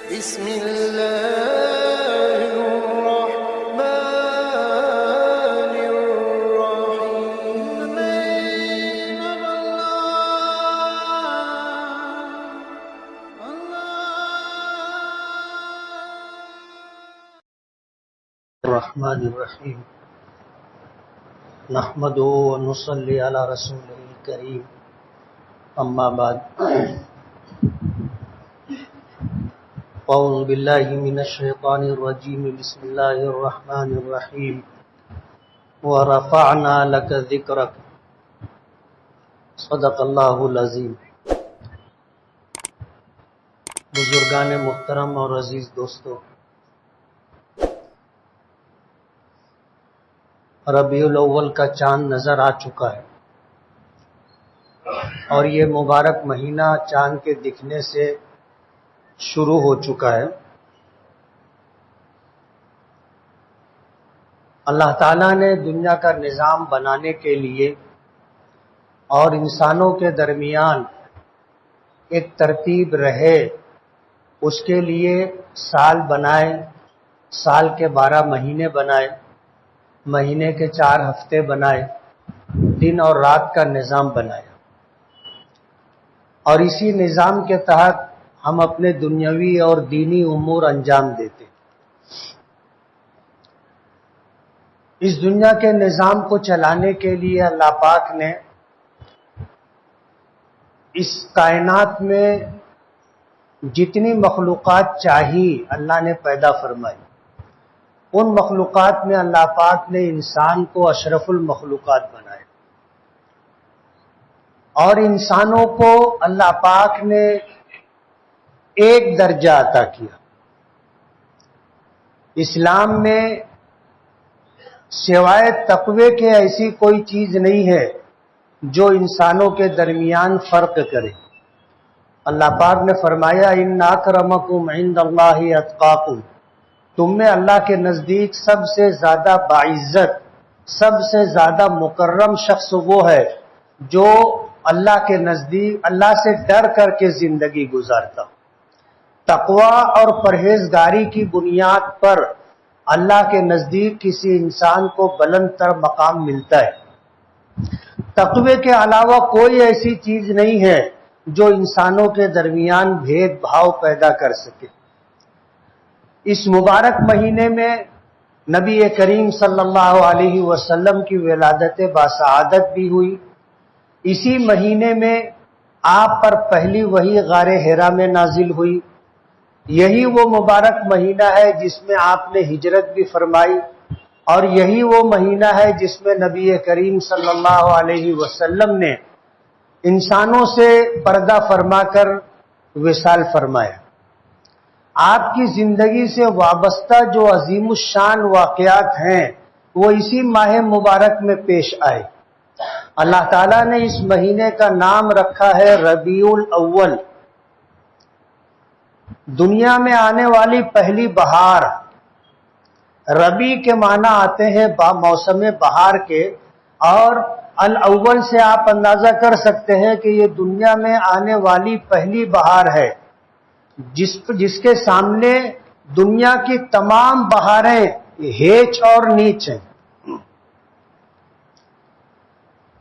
بسم الله الرحمن الرحيم. الرحمن الرحیم نحمده ونصلی علی رسوله الکریم اما بعد اعوذ باللہ من الشیطان الرجیم بسم اللہ الرحمن الرحیم ورفعنا لک ذکرک صدق اللہ العظیم. بزرگان محترم اور عزیز دوستو، ربیع الاول کا چاند نظر آ چکا ہے اور یہ مبارک مہینہ چاند کے دکھنے سے شروع ہو چکا ہے. اللہ تعالیٰ نے دنیا کا نظام بنانے کے لیے اور انسانوں کے درمیان ایک ترتیب رہے اس کے لیے سال بنائے، سال کے 12 مہینے بنائے، مہینے کے 4 ہفتے بنائے، دن اور رات کا نظام بنایا، اور اسی نظام کے تحت ہم اپنے دنیاوی اور دینی امور انجام دیتے. اس دنیا کے نظام کو چلانے کے لیے اللہ پاک نے اس کائنات میں جتنی مخلوقات چاہی اللہ نے پیدا فرمائی. ان مخلوقات میں اللہ پاک نے انسان کو اشرف المخلوقات بنایا، اور انسانوں کو اللہ پاک نے ایک درجہ عطا کیا. اسلام میں سوائے تقوی کے ایسی کوئی چیز نہیں ہے جو انسانوں کے درمیان فرق کرے. اللہ پاک نے فرمایا ان اکرمکم عند اللہ اتقاکم، تم میں اللہ کے نزدیک سب سے زیادہ باعزت، سب سے زیادہ مکرم شخص وہ ہے جو اللہ کے نزدیک اللہ سے ڈر کر کے زندگی گزارتا. تقوی اور پرہیزگاری کی بنیاد پر اللہ کے نزدیک کسی انسان کو بلند تر مقام ملتا ہے. تقوی کے علاوہ کوئی ایسی چیز نہیں ہے جو انسانوں کے درمیان بھید بھاؤ پیدا کر سکے. اس مبارک مہینے میں نبی کریم صلی اللہ علیہ وسلم کی ولادت باسعادت بھی ہوئی. اسی مہینے میں آپ پر پہلی وحی غار حرا میں نازل ہوئی. یہی وہ مبارک مہینہ ہے جس میں آپ نے ہجرت بھی فرمائی، اور یہی وہ مہینہ ہے جس میں نبی کریم صلی اللہ علیہ وسلم نے انسانوں سے پردہ فرما کر وصال فرمایا. آپ کی زندگی سے وابستہ جو عظیم الشان واقعات ہیں وہ اسی ماہ مبارک میں پیش آئے. اللہ تعالیٰ نے اس مہینے کا نام رکھا ہے ربیع الاول، دنیا میں آنے والی پہلی بہار. ربیع کے معنی آتے ہیں موسم بہار کے، اور الاول سے آپ اندازہ کر سکتے ہیں کہ یہ دنیا میں آنے والی پہلی بہار ہے جس کے سامنے دنیا کی تمام بہاریں ہیچ اور نیچ ہیں.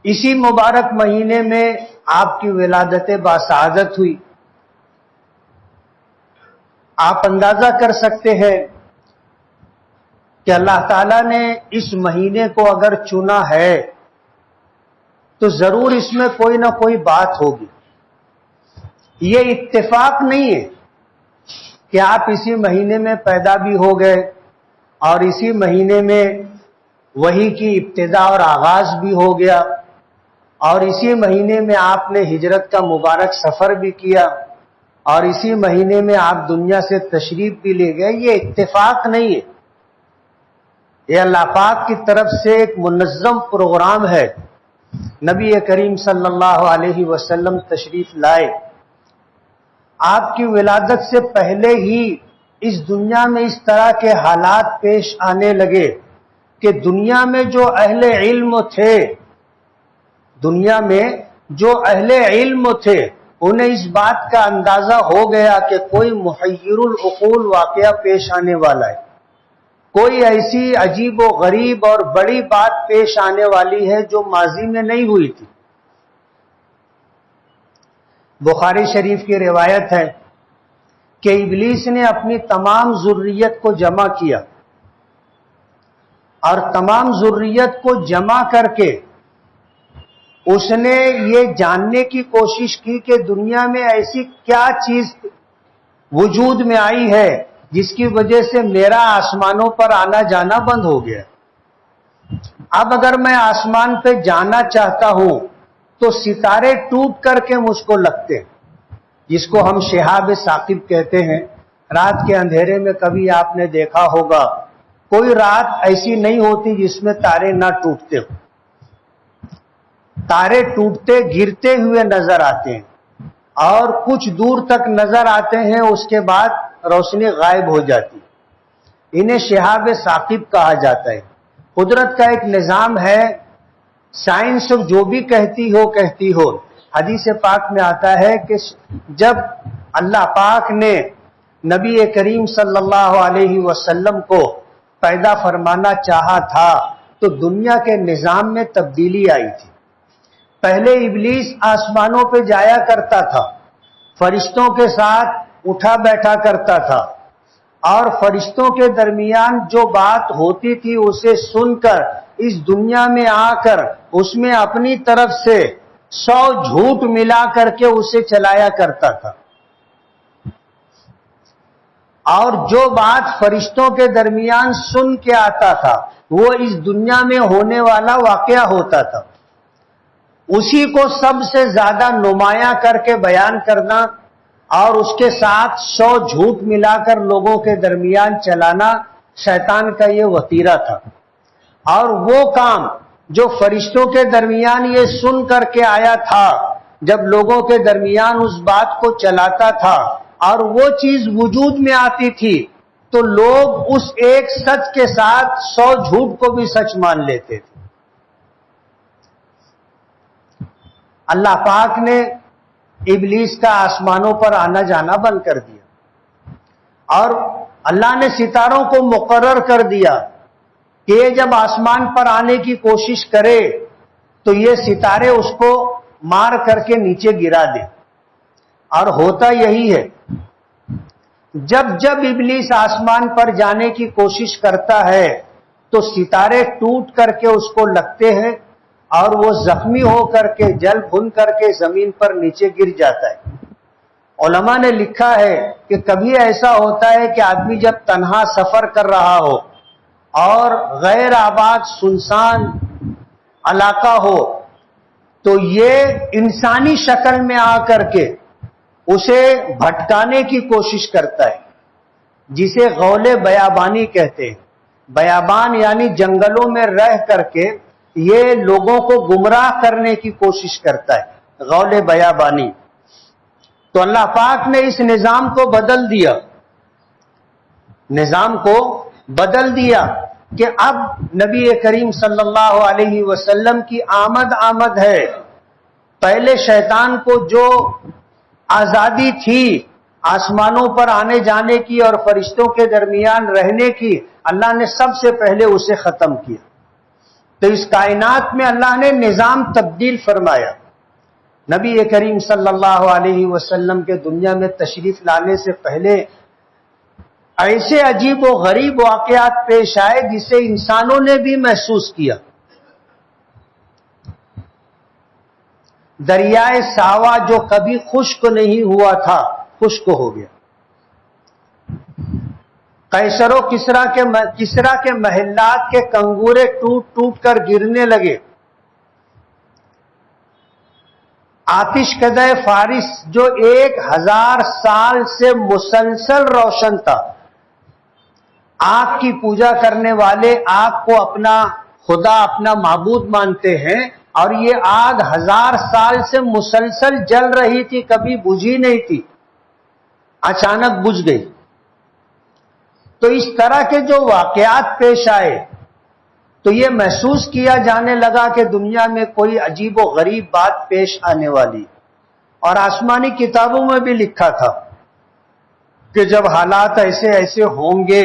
اسی مبارک مہینے میں آپ کی ولادت باسعادت ہوئی. آپ اندازہ کر سکتے ہیں کہ اللہ تعالیٰ نے اس مہینے کو اگر چنا ہے تو ضرور اس میں کوئی نہ کوئی بات ہوگی. یہ اتفاق نہیں ہے کہ آپ اسی مہینے میں پیدا بھی ہو گئے اور اسی مہینے میں وحی کی ابتدا اور آغاز بھی ہو گیا، اور اسی مہینے میں آپ نے ہجرت کا مبارک سفر بھی کیا، اور اسی مہینے میں آپ دنیا سے تشریف بھی لے گئے. یہ اتفاق نہیں ہے، یہ اللہ پاک کی طرف سے ایک منظم پروگرام ہے. نبی کریم صلی اللہ علیہ وسلم تشریف لائے. آپ کی ولادت سے پہلے ہی اس دنیا میں اس طرح کے حالات پیش آنے لگے کہ دنیا میں جو اہل علم تھے انہیں اس بات کا اندازہ ہو گیا کہ کوئی محیر العقول واقعہ پیش آنے والا ہے، کوئی ایسی عجیب و غریب اور بڑی بات پیش آنے والی ہے جو ماضی میں نہیں ہوئی تھی۔ بخاری شریف کی روایت ہے کہ ابلیس نے اپنی تمام ذریت کو جمع کیا اور تمام ذریت کو جمع کر کے اس نے یہ جاننے کی کوشش کی کہ دنیا میں ایسی کیا چیز وجود میں آئی ہے جس کی وجہ سے میرا آسمانوں پر آنا جانا بند ہو گیا۔ اب اگر میں آسمان پہ جانا چاہتا ہوں تو ستارے ٹوٹ کر کے مجھ کو لگتے ہیں، جس کو ہم شہاب ثاقب کہتے ہیں۔ رات کے اندھیرے میں کبھی آپ نے دیکھا ہوگا کوئی رات ایسی نہیں ہوتی جس میں تارے نہ ٹوٹتے ہو، تارے ٹوٹتے گرتے ہوئے نظر آتے ہیں اور کچھ دور تک نظر آتے ہیں، اس کے بعد روشنی غائب ہو جاتی، انہیں شہاب ثاقب کہا جاتا ہے۔ قدرت کا ایک نظام ہے، سائنس جو بھی کہتی ہو، حدیث پاک میں آتا ہے کہ جب اللہ پاک نے نبی کریم صلی اللہ علیہ وسلم کو پیدا فرمانا چاہا تھا تو دنیا کے نظام میں تبدیلی آئی تھی۔ پہلے ابلیس آسمانوں پہ جایا کرتا تھا، فرشتوں کے ساتھ اٹھا بیٹھا کرتا تھا اور فرشتوں کے درمیان جو بات ہوتی تھی اسے سن کر اس دنیا میں آ کر اس میں اپنی طرف سے 100 جھوٹ ملا کر کے اسے چلایا کرتا تھا، اور جو بات فرشتوں کے درمیان سن کے آتا تھا وہ اس دنیا میں ہونے والا واقعہ ہوتا تھا، اسی کو سب سے زیادہ نمایاں کر کے بیان کرنا اور اس کے ساتھ 100 جھوٹ ملا کر لوگوں کے درمیان چلانا شیطان کا یہ وتیرہ تھا۔ اور وہ کام جو فرشتوں کے درمیان یہ سن کر کے آیا تھا، جب لوگوں کے درمیان اس بات کو چلاتا تھا اور وہ چیز وجود میں آتی تھی تو لوگ اس ایک سچ کے ساتھ 100 جھوٹ کو بھی سچ مان لیتے تھے۔ اللہ پاک نے ابلیس کا آسمانوں پر آنا جانا بند کر دیا اور اللہ نے ستاروں کو مقرر کر دیا کہ یہ جب آسمان پر آنے کی کوشش کرے تو یہ ستارے اس کو مار کر کے نیچے گرا دے۔ اور ہوتا یہی ہے، جب جب ابلیس آسمان پر جانے کی کوشش کرتا ہے تو ستارے ٹوٹ کر کے اس کو لگتے ہیں اور وہ زخمی ہو کر کے جل بھن کر کے زمین پر نیچے گر جاتا ہے۔ علماء نے لکھا ہے کہ کبھی ایسا ہوتا ہے کہ آدمی جب تنہا سفر کر رہا ہو اور غیر آباد سنسان علاقہ ہو تو یہ انسانی شکل میں آ کر کے اسے بھٹکانے کی کوشش کرتا ہے، جسے غول بیابانی کہتے ہیں۔ بیابان یعنی جنگلوں میں رہ کر کے یہ لوگوں کو گمراہ کرنے کی کوشش کرتا ہے، غول بیابانی۔ تو اللہ پاک نے اس نظام کو بدل دیا کہ اب نبی کریم صلی اللہ علیہ وسلم کی آمد ہے۔ پہلے شیطان کو جو آزادی تھی آسمانوں پر آنے جانے کی اور فرشتوں کے درمیان رہنے کی، اللہ نے سب سے پہلے اسے ختم کیا۔ تو اس کائنات میں اللہ نے نظام تبدیل فرمایا۔ نبی کریم صلی اللہ علیہ وسلم کے دنیا میں تشریف لانے سے پہلے ایسے عجیب و غریب واقعات پیش آئے جسے انسانوں نے بھی محسوس کیا۔ دریائے ساوا جو کبھی خشک نہیں ہوا تھا خشک ہو گیا۔ قیصر و کسرا کے محلات کے کنگورے ٹوٹ ٹوٹ کر گرنے لگے۔ آتش کدہ فارس جو 1000 سال سے مسلسل روشن تھا، آگ کی پوجا کرنے والے آگ کو اپنا خدا اپنا معبود مانتے ہیں، اور یہ آگ 1000 سال سے مسلسل جل رہی تھی، کبھی بجھی نہیں تھی، اچانک بجھ گئی۔ تو اس طرح کے جو واقعات پیش آئے تو یہ محسوس کیا جانے لگا کہ دنیا میں کوئی عجیب و غریب بات پیش آنے والی، اور آسمانی کتابوں میں بھی لکھا تھا کہ جب حالات ایسے ایسے ہوں گے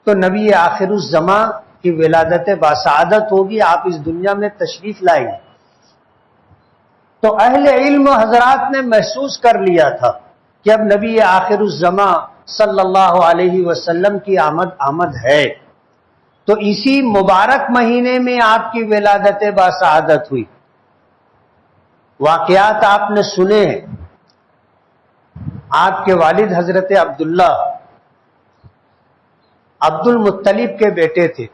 تو نبی آخر الزماں کی ولادت باسعادت ہوگی، آپ اس دنیا میں تشریف لائیں گے۔ تو اہل علم حضرات نے محسوس کر لیا تھا کہ اب نبی آخر الزماں صلی اللہ علیہ وسلم کی آمد ہے، تو اسی مبارک مہینے میں آپ کی ولادت باسعادت ہوئی۔ واقعات آپ نے سنے ہیں، آپ کے والد حضرت عبداللہ عبد المطلب کے بیٹے تھے،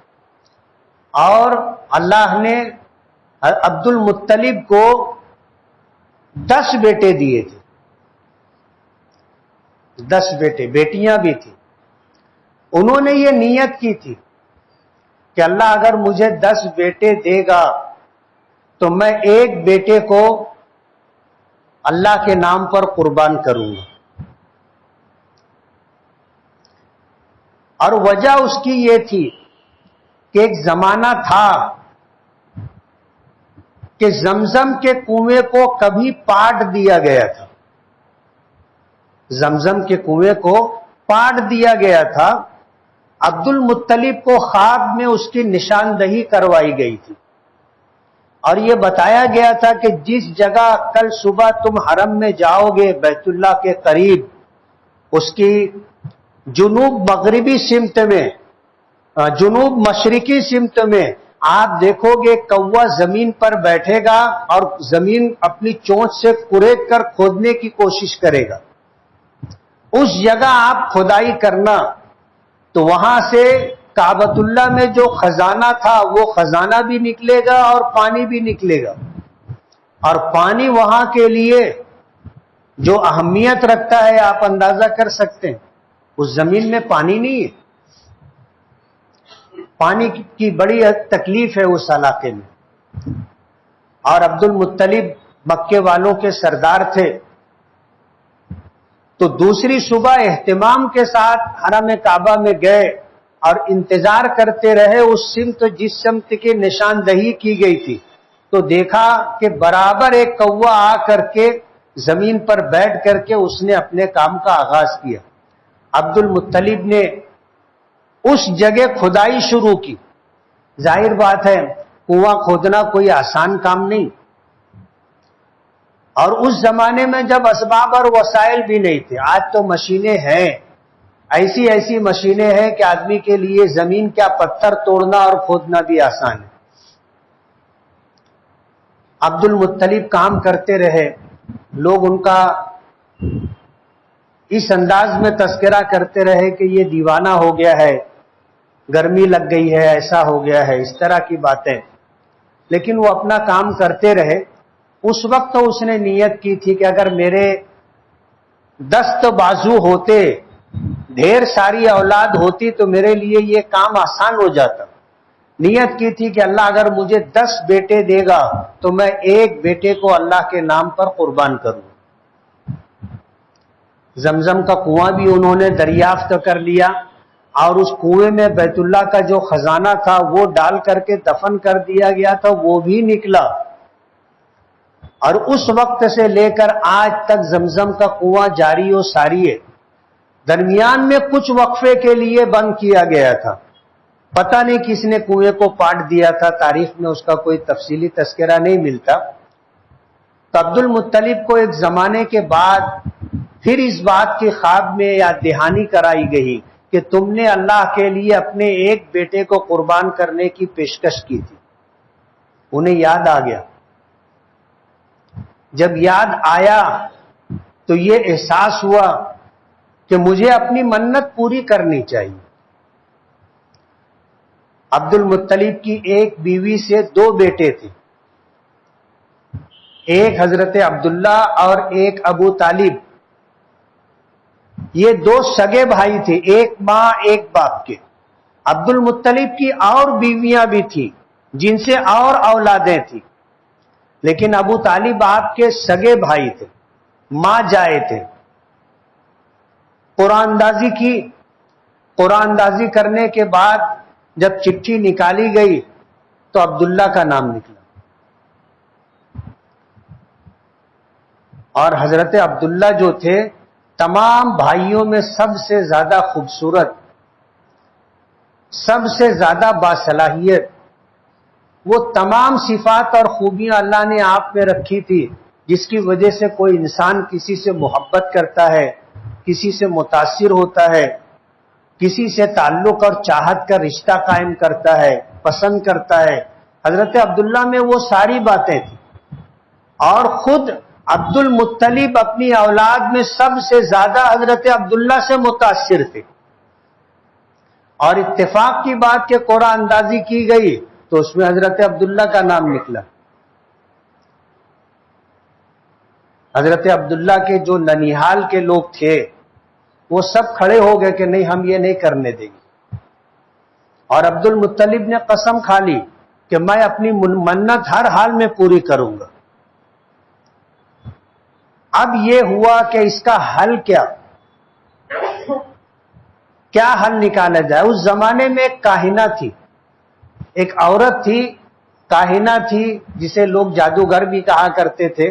اور اللہ نے عبد المطلب کو 10 بیٹے دیے تھے، 10 بیٹے، بیٹیاں بھی تھیں۔ انہوں نے یہ نیت کی تھی کہ اللہ اگر مجھے 10 بیٹے دے گا تو میں ایک بیٹے کو اللہ کے نام پر قربان کروں گا۔ اور وجہ اس کی یہ تھی کہ ایک زمانہ تھا کہ زمزم کے کنویں کو کبھی پاٹ دیا گیا تھا، زمزم کے کنویں کو پاٹ دیا گیا تھا۔ عبد المطلب کو خواب میں اس کی نشاندہی کروائی گئی تھی، اور یہ بتایا گیا تھا کہ جس جگہ کل صبح تم حرم میں جاؤ گے بیت اللہ کے قریب، اس کی جنوب مغربی سمت میں، جنوب مشرقی سمت میں آپ دیکھو گے کوا زمین پر بیٹھے گا اور زمین اپنی چونچ سے کرید کر کھودنے کی کوشش کرے گا۔ اس جگہ آپ کھدائی کرنا، تو وہاں سے کعبۃ اللہ میں جو خزانہ تھا وہ خزانہ بھی نکلے گا اور پانی بھی نکلے گا، اور پانی وہاں کے لیے جو اہمیت رکھتا ہے آپ اندازہ کر سکتے ہیں۔ اس زمین میں پانی نہیں ہے، پانی کی بڑی تکلیف ہے اس علاقے میں، اور عبد المطلب مکے والوں کے سردار تھے۔ تو دوسری صبح اہتمام کے ساتھ حرم کعبہ میں گئے اور انتظار کرتے رہے اس سمت جس سمت کی نشاندہی کی گئی تھی، تو دیکھا کہ برابر ایک کوا آ کر کے زمین پر بیٹھ کر کے اس نے اپنے کام کا آغاز کیا۔ عبد المطلب نے اس جگہ کھدائی شروع کی۔ ظاہر بات ہے کنواں کھودنا کوئی آسان کام نہیں، اور اس زمانے میں جب اسباب اور وسائل بھی نہیں تھے، آج تو مشینیں ہیں، ایسی ایسی مشینیں ہیں کہ آدمی کے لیے زمین کیا پتھر توڑنا اور کھودنا بھی آسان ہے۔ عبد المطلب کام کرتے رہے، لوگ ان کا اس انداز میں تذکرہ کرتے رہے کہ یہ دیوانہ ہو گیا ہے، گرمی لگ گئی ہے، ایسا ہو گیا ہے، اس طرح کی باتیں، لیکن وہ اپنا کام کرتے رہے۔ اس وقت تو اس نے نیت کی تھی کہ اگر میرے دست بازو ہوتے، ڈھیر ساری اولاد ہوتی تو میرے لیے یہ کام آسان ہو جاتا۔ نیت کی تھی کہ اللہ اگر مجھے 10 بیٹے دے گا تو میں ایک بیٹے کو اللہ کے نام پر قربان کروں۔ زمزم کا کنواں بھی انہوں نے دریافت کر لیا، اور اس کنویں میں بیت اللہ کا جو خزانہ تھا وہ ڈال کر کے دفن کر دیا گیا تھا، وہ بھی نکلا۔ اور اس وقت سے لے کر آج تک زمزم کا کنواں جاری و ساری ہے۔ درمیان میں کچھ وقفے کے لیے بند کیا گیا تھا، پتہ نہیں کس نے کنویں کو پاٹ دیا تھا، تاریخ میں اس کا کوئی تفصیلی تذکرہ نہیں ملتا۔ تو عبد المطلب کو ایک زمانے کے بعد پھر اس بات کی خواب میں یاد دہانی کرائی گئی کہ تم نے اللہ کے لیے اپنے ایک بیٹے کو قربان کرنے کی پیشکش کی تھی۔ انہیں یاد آ گیا۔ جب یاد آیا تو یہ احساس ہوا کہ مجھے اپنی منت پوری کرنی چاہیے۔ عبد المطلب کی ایک بیوی سے 2 بیٹے تھے، ایک حضرت عبداللہ اور ایک ابو طالب۔ یہ 2 سگے بھائی تھے، ایک ماں ایک باپ کے۔ عبد المطلب کی اور بیویاں بھی تھیں جن سے اور اولادیں تھیں، لیکن ابو طالب آپ کے سگے بھائی تھے، ماں جائے تھے۔ قرآن اندازی کی، قرآن اندازی کرنے کے بعد جب چٹھی نکالی گئی تو عبداللہ کا نام نکلا۔ اور حضرت عبداللہ جو تھے تمام بھائیوں میں سب سے زیادہ خوبصورت، سب سے زیادہ باصلاحیت، وہ تمام صفات اور خوبیاں اللہ نے آپ میں رکھی تھی جس کی وجہ سے کوئی انسان کسی سے محبت کرتا ہے، کسی سے متاثر ہوتا ہے، کسی سے تعلق اور چاہت کا رشتہ قائم کرتا ہے، پسند کرتا ہے۔ حضرت عبداللہ میں وہ ساری باتیں تھیں، اور خود عبد المطلب اپنی اولاد میں سب سے زیادہ حضرت عبداللہ سے متاثر تھے، اور اتفاق کی بات کہ قرآن اندازی کی گئی تو اس میں حضرت عبداللہ کا نام نکلا۔ حضرت عبداللہ کے جو ننیحال کے لوگ تھے وہ سب کھڑے ہو گئے کہ نہیں، ہم یہ نہیں کرنے دیں گے، اور عبد المطلب نے قسم کھا لی کہ میں اپنی منت ہر حال میں پوری کروں گا۔ اب یہ ہوا کہ اس کا حل کیا حل نکالا جائے۔ اس زمانے میں ایک کاہنہ تھی، ایک عورت تھی، کاہنہ تھی، جسے لوگ جادوگر بھی کہا کرتے تھے،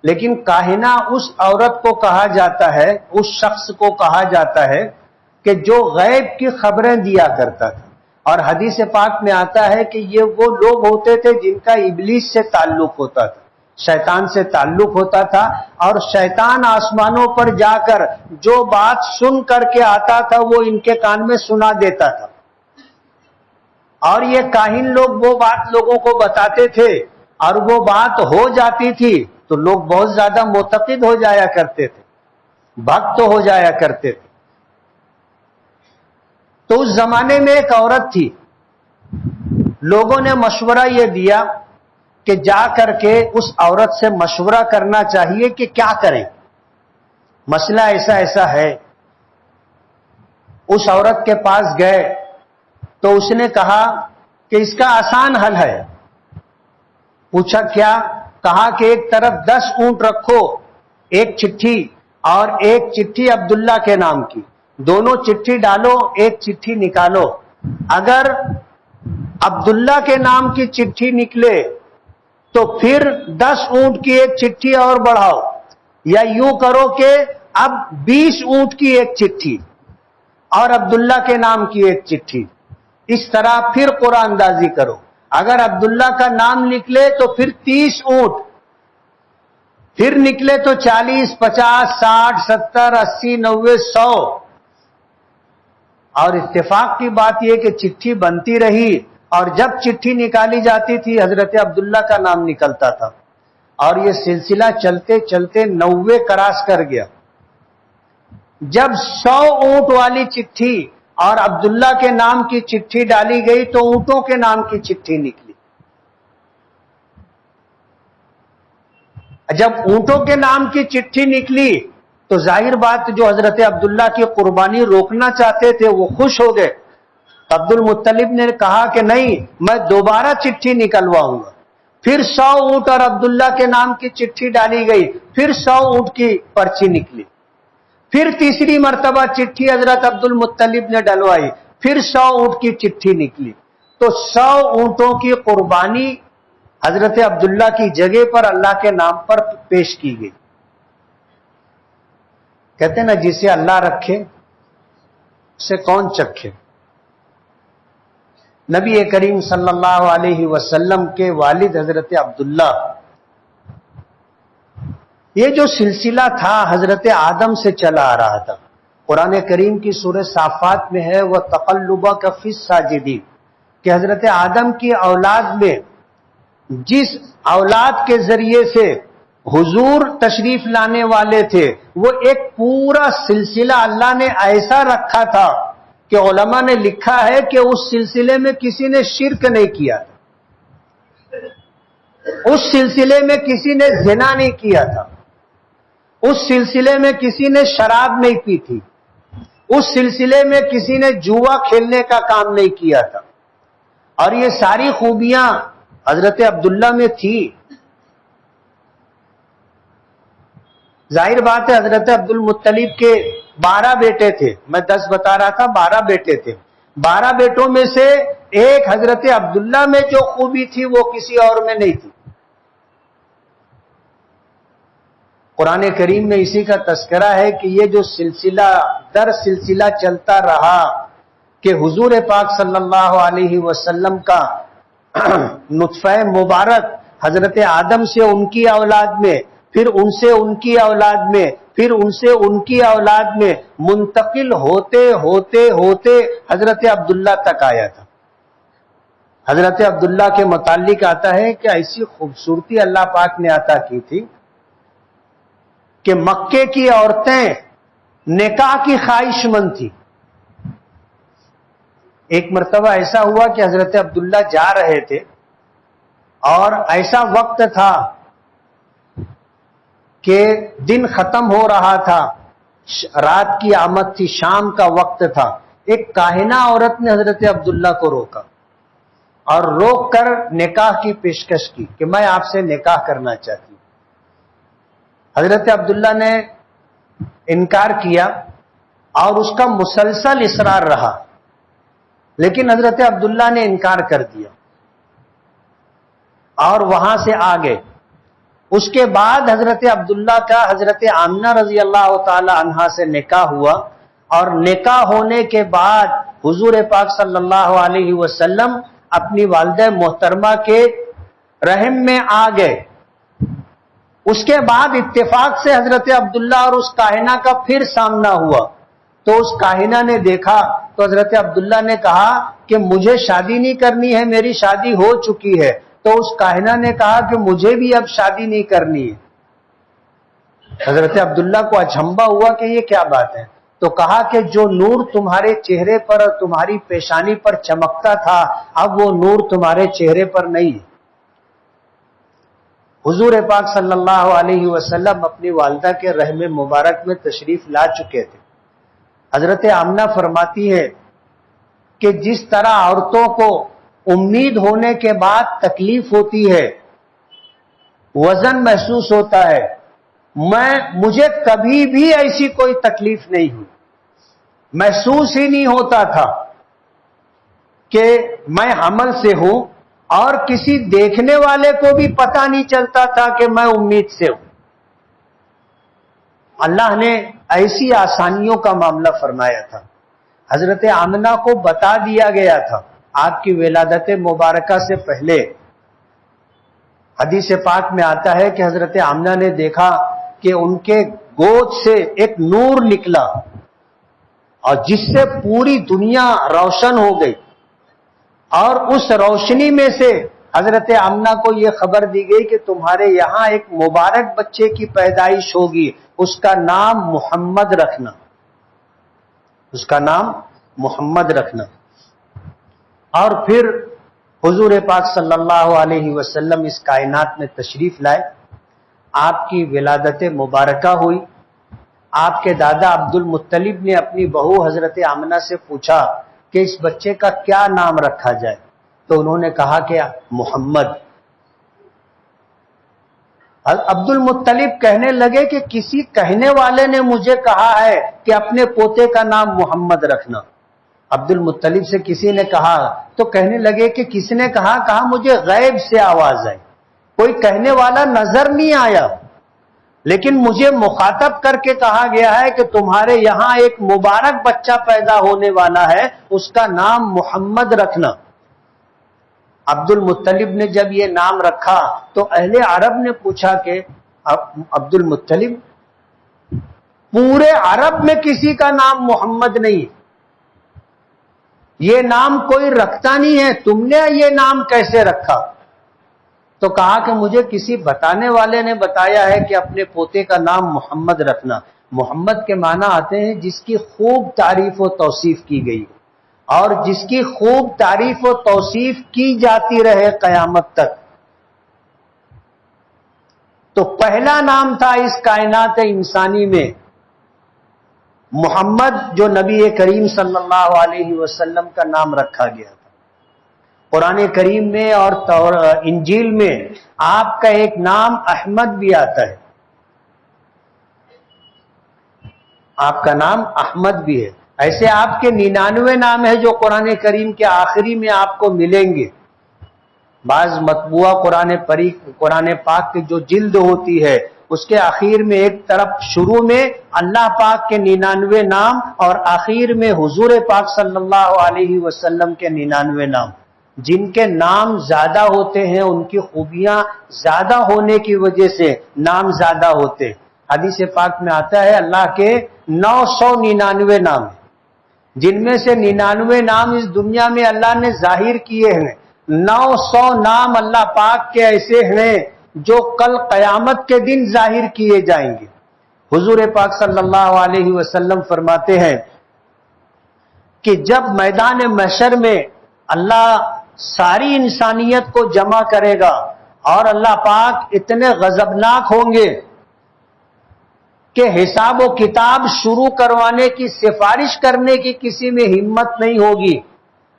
لیکن کاہنہ اس عورت کو کہا جاتا ہے، اس شخص کو کہا جاتا ہے کہ جو غیب کی خبریں دیا کرتا تھا۔ اور حدیث پاک میں آتا ہے کہ یہ وہ لوگ ہوتے تھے جن کا ابلیس سے تعلق ہوتا تھا، شیطان سے تعلق ہوتا تھا، اور شیطان آسمانوں پر جا کر جو بات سن کر کے آتا تھا وہ ان کے کان میں سنا دیتا تھا، اور یہ کاہن لوگ وہ بات لوگوں کو بتاتے تھے، اور وہ بات ہو جاتی تھی تو لوگ بہت زیادہ معتقد ہو جایا کرتے تھے، بھکت ہو جایا کرتے تھے۔ تو اس زمانے میں ایک عورت تھی، لوگوں نے مشورہ یہ دیا کہ جا کر کے اس عورت سے مشورہ کرنا چاہیے کہ کیا کریں، مسئلہ ایسا ایسا ہے۔ اس عورت کے پاس گئے تو اس نے کہا کہ اس کا آسان حل ہے۔ پوچھا کیا؟ کہا کہ ایک طرف 10 اونٹ رکھو، ایک چٹھی، اور ایک چٹھی عبداللہ کے نام کی، دونوں چٹھی ڈالو، ایک چٹھی نکالو۔ اگر عبداللہ کے نام کی چٹھی نکلے تو پھر 10 اونٹ کی ایک چٹھی اور بڑھاؤ، یا یوں کرو کہ اب 20 اونٹ کی ایک چٹھی اور عبداللہ کے نام کی ایک چٹھی، اس طرح پھر قرآن اندازی کرو۔ اگر عبداللہ کا نام نکلے تو پھر 30 اونٹ، پھر نکلے تو 40، 50، 60، 70، 80، 90، 100۔ اور اتفاق کی بات یہ کہ چٹھی بنتی رہی، اور جب چٹھی نکالی جاتی تھی حضرت عبداللہ کا نام نکلتا تھا، اور یہ سلسلہ چلتے چلتے 90 کراس کر گیا۔ جب 100 اونٹ والی چٹھی اور عبداللہ کے نام کی چٹھی ڈالی گئی تو اونٹوں کے نام کی چٹھی نکلی۔ جب اونٹوں کے نام کی چٹھی نکلی تو ظاہر بات جو حضرت عبداللہ کی قربانی روکنا چاہتے تھے وہ خوش ہو گئے۔ عبد المطلب نے کہا کہ نہیں، میں دوبارہ چٹھی نکلواؤں گا۔ پھر 100 اونٹ اور عبداللہ کے نام کی چٹھی ڈالی گئی، پھر 100 اونٹ کی پرچی نکلی۔ پھر تیسری مرتبہ چٹھی حضرت عبد المطلب نے ڈلوائی، پھر 100 اونٹ کی چٹھی نکلی، تو 100 اونٹوں کی قربانی حضرت عبداللہ کی جگہ پر اللہ کے نام پر پیش کی گئی۔ کہتے ہیں نا، جسے اللہ رکھے اسے کون چکھے۔ نبی کریم صلی اللہ علیہ وسلم کے والد حضرت عبداللہ، یہ جو سلسلہ تھا حضرت آدم سے چلا آ رہا تھا۔ قرآن کریم کی سورہ صافات میں ہے وَتَقَلُّبَكَ فِي السَّاجِدِينَ، کہ حضرت آدم کی اولاد میں جس اولاد کے ذریعے سے حضور تشریف لانے والے تھے، وہ ایک پورا سلسلہ اللہ نے ایسا رکھا تھا کہ علماء نے لکھا ہے کہ اس سلسلے میں کسی نے شرک نہیں کیا تھا، اس سلسلے میں کسی نے زنا نہیں کیا تھا، اس سلسلے میں کسی نے شراب نہیں پی تھی، اس سلسلے میں کسی نے جوا کھیلنے کا کام نہیں کیا تھا، اور یہ ساری خوبیاں حضرت عبداللہ میں تھی۔ ظاہر بات ہے حضرت عبد المطلب کے 12 بیٹے تھے، میں 10 بتا رہا تھا، 12 بیٹے تھے۔ 12 بیٹوں میں سے ایک حضرت عبداللہ میں جو خوبی تھی وہ کسی اور میں نہیں تھی۔ قرآن کریم میں اسی کا تذکرہ ہے کہ یہ جو سلسلہ در سلسلہ چلتا رہا کہ حضور پاک صلی اللہ علیہ وسلم کا نطفہ مبارک حضرت آدم سے ان کی اولاد میں، پھر ان سے ان کی اولاد میں، پھر ان سے ان کی اولاد میں منتقل ہوتے ہوتے ہوتے حضرت عبداللہ تک آیا تھا۔ حضرت عبداللہ کے متعلق آتا ہے کہ ایسی خوبصورتی اللہ پاک نے عطا کی تھی کہ مکے کی عورتیں نکاح کی خواہش مند تھی۔ ایک مرتبہ ایسا ہوا کہ حضرت عبداللہ جا رہے تھے اور ایسا وقت تھا کہ دن ختم ہو رہا تھا، رات کی آمد تھی، شام کا وقت تھا۔ ایک کاہنہ عورت نے حضرت عبداللہ کو روکا اور روک کر نکاح کی پیشکش کی کہ میں آپ سے نکاح کرنا چاہتی ہوں۔ حضرت عبداللہ نے انکار کیا اور اس کا مسلسل اصرار رہا، لیکن حضرت عبداللہ نے انکار کر دیا اور وہاں سے آگے۔ اس کے بعد حضرت عبداللہ کا حضرت آمنہ رضی اللہ تعالی عنہا سے نکاح ہوا، اور نکاح ہونے کے بعد حضور پاک صلی اللہ علیہ وسلم اپنی والدہ محترمہ کے رحم میں آ گئے۔ اس کے بعد اتفاق سے حضرت عبداللہ اور اس کاہنہ کا پھر سامنا ہوا، تو اس کاہنہ نے دیکھا تو حضرت عبداللہ نے کہا کہ مجھے شادی نہیں کرنی ہے، میری شادی ہو چکی ہے۔ تو اس کاہنہ نے کہا کہ مجھے بھی اب شادی نہیں کرنی ہے۔ حضرت عبداللہ کو اچنبھا ہوا کہ یہ کیا بات ہے، تو کہا کہ جو نور تمہارے چہرے پر اور تمہاری پیشانی پر چمکتا تھا اب وہ نور تمہارے چہرے پر نہیں ہے۔ حضور پاک صلی اللہ علیہ وسلم اپنی والدہ کے رحم مبارک میں تشریف لا چکے تھے۔ حضرت آمنہ فرماتی ہے کہ جس طرح عورتوں کو امید ہونے کے بعد تکلیف ہوتی ہے، وزن محسوس ہوتا ہے، مجھے کبھی بھی ایسی کوئی تکلیف نہیں ہوئی، محسوس ہی نہیں ہوتا تھا کہ میں حمل سے ہوں، اور کسی دیکھنے والے کو بھی پتہ نہیں چلتا تھا کہ میں امید سے ہوں۔ اللہ نے ایسی آسانیوں کا معاملہ فرمایا تھا۔ حضرت آمنہ کو بتا دیا گیا تھا آپ کی ولادت مبارکہ سے پہلے۔ حدیث پاک میں آتا ہے کہ حضرت آمنہ نے دیکھا کہ ان کے گود سے ایک نور نکلا اور جس سے پوری دنیا روشن ہو گئی، اور اس روشنی میں سے حضرت آمنہ کو یہ خبر دی گئی کہ تمہارے یہاں ایک مبارک بچے کی پیدائش ہوگی، اس کا نام محمد رکھنا، اس کا نام محمد رکھنا۔ اور پھر حضور پاک صلی اللہ علیہ وسلم اس کائنات میں تشریف لائے، آپ کی ولادت مبارکہ ہوئی۔ آپ کے دادا عبد المطلب نے اپنی بہو حضرت آمنہ سے پوچھا کہ اس بچے کا کیا نام رکھا جائے، تو انہوں نے کہا کہ محمد۔ عبد المطلب کہنے لگے کہ کسی کہنے والے نے مجھے کہا ہے کہ اپنے پوتے کا نام محمد رکھنا۔ عبد المطلب سے کسی نے کہا تو کہنے لگے کہ کس نے کہا مجھے غیب سے آواز آئی، کوئی کہنے والا نظر نہیں آیا، لیکن مجھے مخاطب کر کے کہا گیا ہے کہ تمہارے یہاں ایک مبارک بچہ پیدا ہونے والا ہے، اس کا نام محمد رکھنا۔ عبد المطلب نے جب یہ نام رکھا تو اہل عرب نے پوچھا کہ عبد المطلب، پورے عرب میں کسی کا نام محمد نہیں، یہ نام کوئی رکھتا نہیں ہے، تم نے یہ نام کیسے رکھا؟ تو کہا کہ مجھے کسی بتانے والے نے بتایا ہے کہ اپنے پوتے کا نام محمد رکھنا۔ محمد کے معنی آتے ہیں جس کی خوب تعریف و توصیف کی گئی، اور جس کی خوب تعریف و توصیف کی جاتی رہے قیامت تک۔ تو پہلا نام تھا اس کائنات انسانی میں محمد، جو نبی کریم صلی اللہ علیہ وسلم کا نام رکھا گیا تھا۔ قرآن کریم میں اور انجیل میں آپ کا ایک نام احمد بھی آتا ہے، آپ کا نام احمد بھی ہے۔ ایسے آپ کے 99 نام ہیں جو قرآن کریم کے آخری میں آپ کو ملیں گے۔ بعض مطبوعہ قرآن پاک کی جو جلد ہوتی ہے اس کے آخر میں ایک طرف شروع میں اللہ پاک کے 99 نام اور آخر میں حضور پاک صلی اللہ علیہ وسلم کے 99 نام. جن کے نام زیادہ ہوتے ہیں ان کی خوبیاں زیادہ ہونے کی وجہ سے نام زیادہ ہوتے. حدیث پاک میں آتا ہے اللہ کے 999 نام ہیں، جن میں سے 99 نام اس دنیا میں اللہ نے ظاہر کیے ہیں. 900 نام اللہ پاک کے ایسے ہیں جو کل قیامت کے دن ظاہر کیے جائیں گے. حضور پاک صلی اللہ علیہ وسلم فرماتے ہیں کہ جب میدان محشر میں اللہ ساری انسانیت کو جمع کرے گا اور اللہ پاک اتنے غضبناک ہوں گے کہ حساب و کتاب شروع کروانے کی سفارش کرنے کی کسی میں ہمت نہیں ہوگی.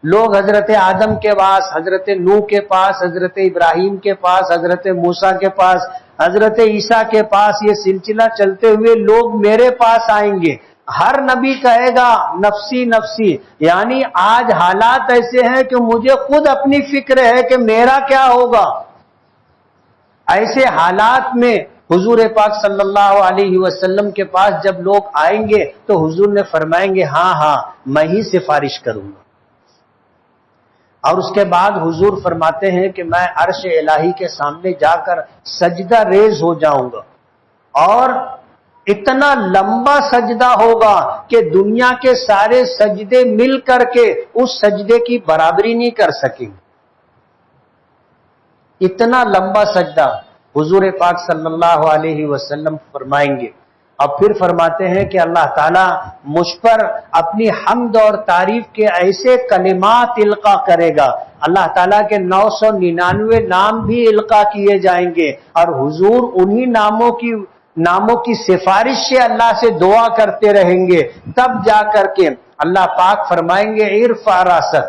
لوگ حضرت آدم کے پاس، حضرت نوح کے پاس، حضرت ابراہیم کے پاس، حضرت موسیٰ کے پاس، حضرت عیسیٰ کے پاس، یہ سلسلہ چلتے ہوئے لوگ میرے پاس آئیں گے. ہر نبی کہے گا نفسی نفسی، یعنی آج حالات ایسے ہیں کہ مجھے خود اپنی فکر ہے کہ میرا کیا ہوگا. ایسے حالات میں حضور پاک صلی اللہ علیہ وسلم کے پاس جب لوگ آئیں گے تو حضور نے فرمائیں گے ہاں ہاں میں ہی سفارش کروں گا. اور اس کے بعد حضور فرماتے ہیں کہ میں عرش الہی کے سامنے جا کر سجدہ ریز ہو جاؤں گا، اور اتنا لمبا سجدہ ہوگا کہ دنیا کے سارے سجدے مل کر کے اس سجدے کی برابری نہیں کر سکیں. اتنا لمبا سجدہ حضور پاک صلی اللہ علیہ وسلم فرمائیں گے. اور پھر فرماتے ہیں کہ اللہ تعالیٰ مجھ پر اپنی حمد اور تعریف کے ایسے کلمات القا کرے گا. اللہ تعالیٰ کے 999 نام بھی القا کیے جائیں گے، اور حضور انہی ناموں کی سفارش سے اللہ سے دعا کرتے رہیں گے. تب جا کر کے اللہ پاک فرمائیں گے ارفع راسک،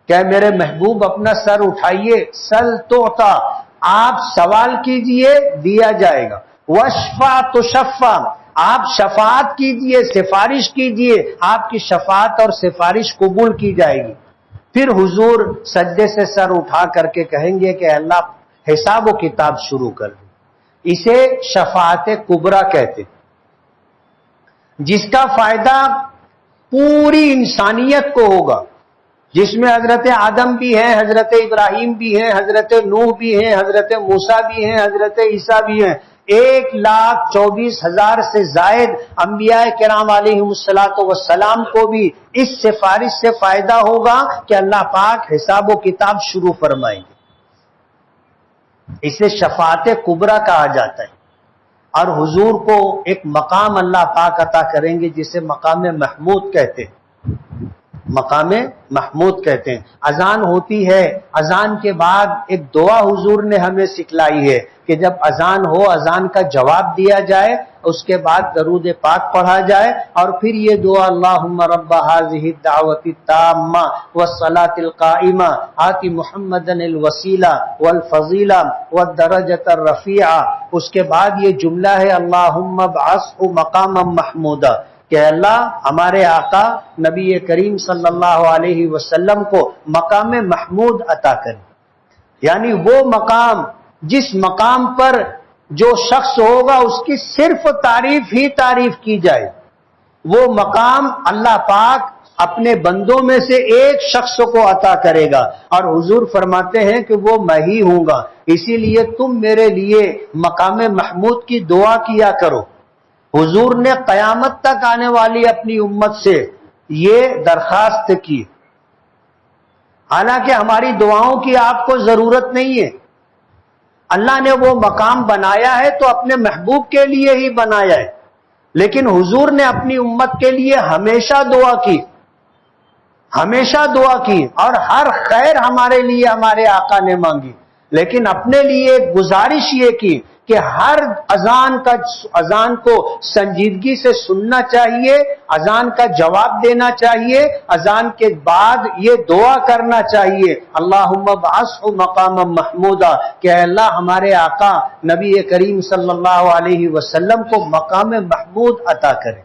کہ میرے محبوب اپنا سر اٹھائیے، سل تعطا، آپ سوال کیجئے دیا جائے گا، واشفع تشفع، آپ شفاعت کیجئے، سفارش کیجئے، آپ کی شفاعت اور سفارش قبول کی جائے گی. پھر حضور سجدے سے سر اٹھا کر کے کہیں گے کہ اللہ حساب و کتاب شروع کر دیں. اسے شفاعت کبریٰ کہتے، جس کا فائدہ پوری انسانیت کو ہوگا، جس میں حضرت آدم بھی ہیں، حضرت ابراہیم بھی ہیں، حضرت نوح بھی ہیں، حضرت موسیٰ بھی ہیں، حضرت عیسیٰ بھی ہیں. 1,24,000 سے زائد انبیاء کرام علیہم السلام کو بھی اس سفارش سے فائدہ ہوگا کہ اللہ پاک حساب و کتاب شروع فرمائیں گے. اسے شفاعت کبریٰ کہا جاتا ہے. اور حضور کو ایک مقام اللہ پاک عطا کریں گے جسے مقام محمود کہتے ہیں. مقام محمود کہتے ہیں. اذان ہوتی ہے، اذان کے بعد ایک دعا حضور نے ہمیں سکھلائی ہے کہ جب اذان ہو اذان کا جواب دیا جائے، اس کے بعد درود پاک پڑھا جائے، اور پھر یہ دعا اللہم رب هذه الدعوة التامة والصلاة القائمة آت محمدا الوسیلہ والفضیلہ والدرجة الرفیعہ. اس کے بعد یہ جملہ ہے اللہم ابعثہ مقاما محمودا، کہ اللہ ہمارے آقا نبی کریم صلی اللہ علیہ وسلم کو مقام محمود عطا کرے. یعنی وہ مقام جس مقام پر جو شخص ہوگا اس کی صرف تعریف ہی تعریف کی جائے. وہ مقام اللہ پاک اپنے بندوں میں سے ایک شخص کو عطا کرے گا، اور حضور فرماتے ہیں کہ وہ میں ہی ہوں گا. اسی لیے تم میرے لیے مقام محمود کی دعا کیا کرو. حضور نے قیامت تک آنے والی اپنی امت سے یہ درخواست کی. حالانکہ ہماری دعاؤں کی آپ کو ضرورت نہیں ہے. اللہ نے وہ مقام بنایا ہے تو اپنے محبوب کے لیے ہی بنایا ہے، لیکن حضور نے اپنی امت کے لیے ہمیشہ دعا کی، ہمیشہ دعا کی، اور ہر خیر ہمارے لیے ہمارے آقا نے مانگی. لیکن اپنے لیے گزارش یہ کی کہ ہر اذان کو سنجیدگی سے سننا چاہیے، اذان کا جواب دینا چاہیے، اذان کے بعد یہ دعا کرنا چاہیے اللہم ابعثہ مقاما محمودا، کہ اے اللہ ہمارے آقا نبی کریم صلی اللہ علیہ وسلم کو مقام محمود عطا کرے.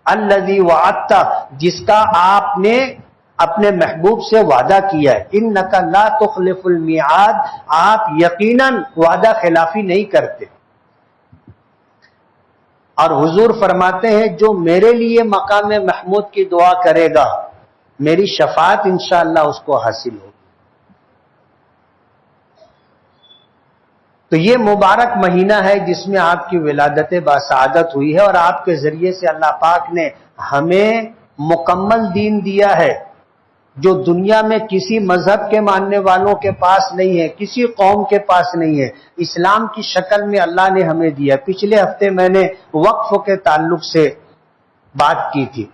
الذی وعدت، جس کا آپ نے اپنے محبوب سے وعدہ کیا ہے، انک لا تخلف المیعاد، آپ یقیناً وعدہ خلافی نہیں کرتے۔ اور حضور فرماتے ہیں جو میرے لیے مقام محمود کی دعا کرے گا میری شفاعت انشاءاللہ اس کو حاصل ہوگی۔ تو یہ مبارک مہینہ ہے جس میں آپ کی ولادت باسعادت ہوئی ہے، اور آپ کے ذریعے سے اللہ پاک نے ہمیں مکمل دین دیا ہے جو دنیا میں کسی مذہب کے ماننے والوں کے پاس نہیں ہے، کسی قوم کے پاس نہیں ہے، اسلام کی شکل میں اللہ نے ہمیں دیا۔ پچھلے ہفتے میں نے وقف کے تعلق سے بات کی تھی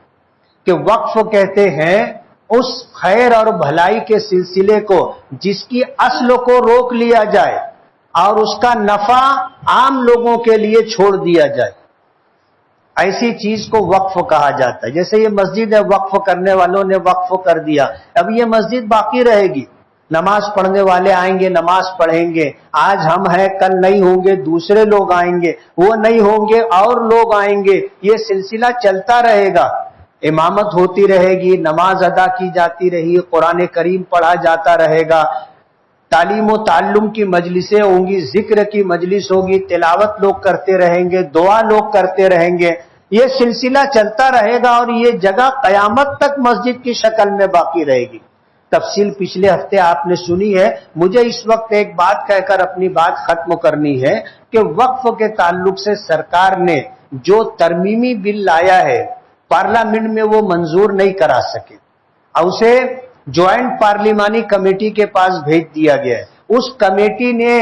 کہ وقف کہتے ہیں اس خیر اور بھلائی کے سلسلے کو جس کی اصل کو روک لیا جائے اور اس کا نفع عام لوگوں کے لیے چھوڑ دیا جائے، ایسی چیز کو وقف کہا جاتا ہے۔ جیسے یہ مسجد ہے، وقف کرنے والوں نے وقف کر دیا، اب یہ مسجد باقی رہے گی، نماز پڑھنے والے آئیں گے، نماز پڑھیں گے، آج ہم ہیں کل نہیں ہوں گے، دوسرے لوگ آئیں گے، وہ نہیں ہوں گے اور لوگ آئیں گے، یہ سلسلہ چلتا رہے گا، امامت ہوتی رہے گی، نماز ادا کی جاتی رہی، قرآن کریم پڑھا جاتا رہے گا، تعلیم و تعلم کی مجلسیں ہوں گی، ذکر کی مجلس ہوگی، تلاوت لوگ کرتے رہیں گے، دعا لوگ کرتے رہیں گے، یہ سلسلہ چلتا رہے گا اور یہ جگہ قیامت تک مسجد کی شکل میں باقی رہے گی۔ تفصیل پچھلے ہفتے آپ نے سنی ہے۔ مجھے اس وقت ایک بات کہہ کر اپنی بات ختم کرنی ہے کہ وقف کے تعلق سے سرکار نے جو ترمیمی بل لایا ہے پارلیمنٹ میں وہ منظور نہیں کرا سکے اور اسے جوائنٹ پارلیمانی کمیٹی کے پاس بھیج دیا گیا ہے۔ اس کمیٹی نے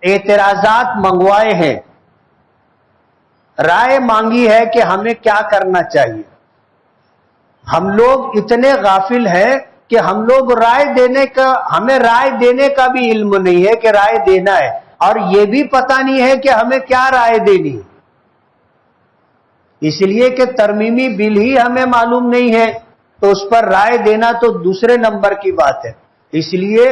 اعتراضات منگوائے ہیں، رائے مانگی ہے کہ ہمیں کیا کرنا چاہیے۔ ہم لوگ اتنے غافل ہیں کہ ہم لوگ ہمیں رائے دینے کا بھی علم نہیں ہے کہ رائے دینا ہے، اور یہ بھی پتہ نہیں ہے کہ ہمیں کیا رائے دینی ہے، اس لیے کہ ترمیمی بل ہی ہمیں معلوم نہیں ہے تو اس پر رائے دینا تو دوسرے نمبر کی بات ہے۔ اس لیے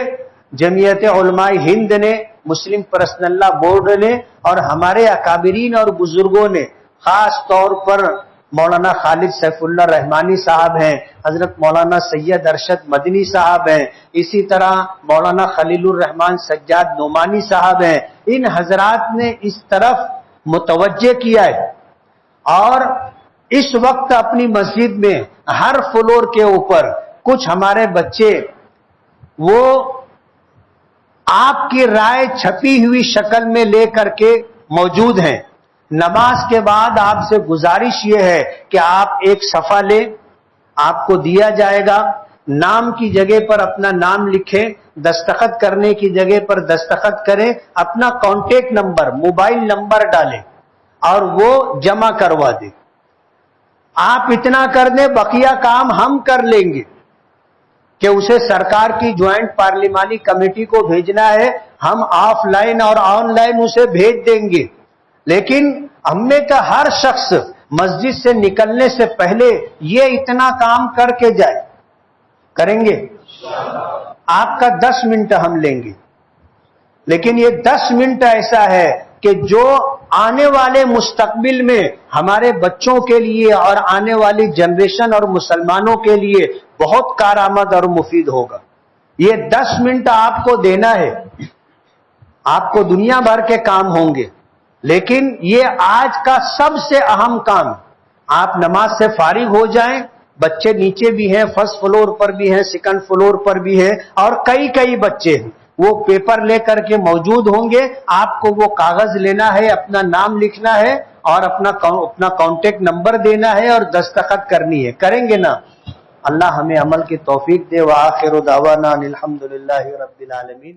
جمعیت علماء ہند نے، مسلم پرسنل لا بورڈ نے اور ہمارے اکابرین اور بزرگوں نے، خاص طور پر مولانا خالد سیف اللہ رحمانی صاحب ہیں، حضرت مولانا سید ارشد مدنی صاحب ہیں، اسی طرح مولانا خلیل الرحمان سجاد نعمانی صاحب ہیں، ان حضرات نے اس طرف متوجہ کیا ہے، اور اس وقت اپنی مسجد میں ہر فلور کے اوپر کچھ ہمارے بچے وہ آپ کی رائے چھپی ہوئی شکل میں لے کر کے موجود ہیں۔ نماز کے بعد آپ سے گزارش یہ ہے کہ آپ ایک صفحہ لیں، آپ کو دیا جائے گا، نام کی جگہ پر اپنا نام لکھیں، دستخط کرنے کی جگہ پر دستخط کریں، اپنا کانٹیکٹ نمبر، موبائل نمبر ڈالیں اور وہ جمع کروا دیں۔ آپ اتنا کر دیں، بقیہ کام ہم کر لیں گے کہ اسے سرکار کی جوائنٹ پارلیمانی کمیٹی کو بھیجنا ہے، ہم آف لائن اور آن لائن اسے بھیج دیں گے، لیکن ہم میں کا ہر شخص مسجد سے نکلنے سے پہلے یہ اتنا کام کر کے جائے۔ کریں گے؟ آپ کا 10 منٹ ہم لیں گے، لیکن یہ 10 منٹ ایسا ہے کہ جو آنے والے مستقبل میں ہمارے بچوں کے لیے اور آنے والی جنریشن اور مسلمانوں کے لیے بہت کارآمد اور مفید ہوگا۔ یہ 10 منٹ آپ کو دینا ہے، آپ کو دنیا بھر کے کام ہوں گے، لیکن یہ آج کا سب سے اہم کام، آپ نماز سے فارغ ہو جائیں، بچے نیچے بھی ہیں، فرسٹ فلور پر بھی ہیں، سیکنڈ فلور پر بھی ہیں، اور کئی بچے ہیں، وہ پیپر لے کر کے موجود ہوں گے، آپ کو وہ کاغذ لینا ہے، اپنا نام لکھنا ہے اور اپنا کانٹیکٹ نمبر دینا ہے اور دستخط کرنی ہے۔ کریں گے نا؟ اللہ ہمیں عمل کی توفیق دے۔ وآخر دعوانا الحمدللہ رب العالمین۔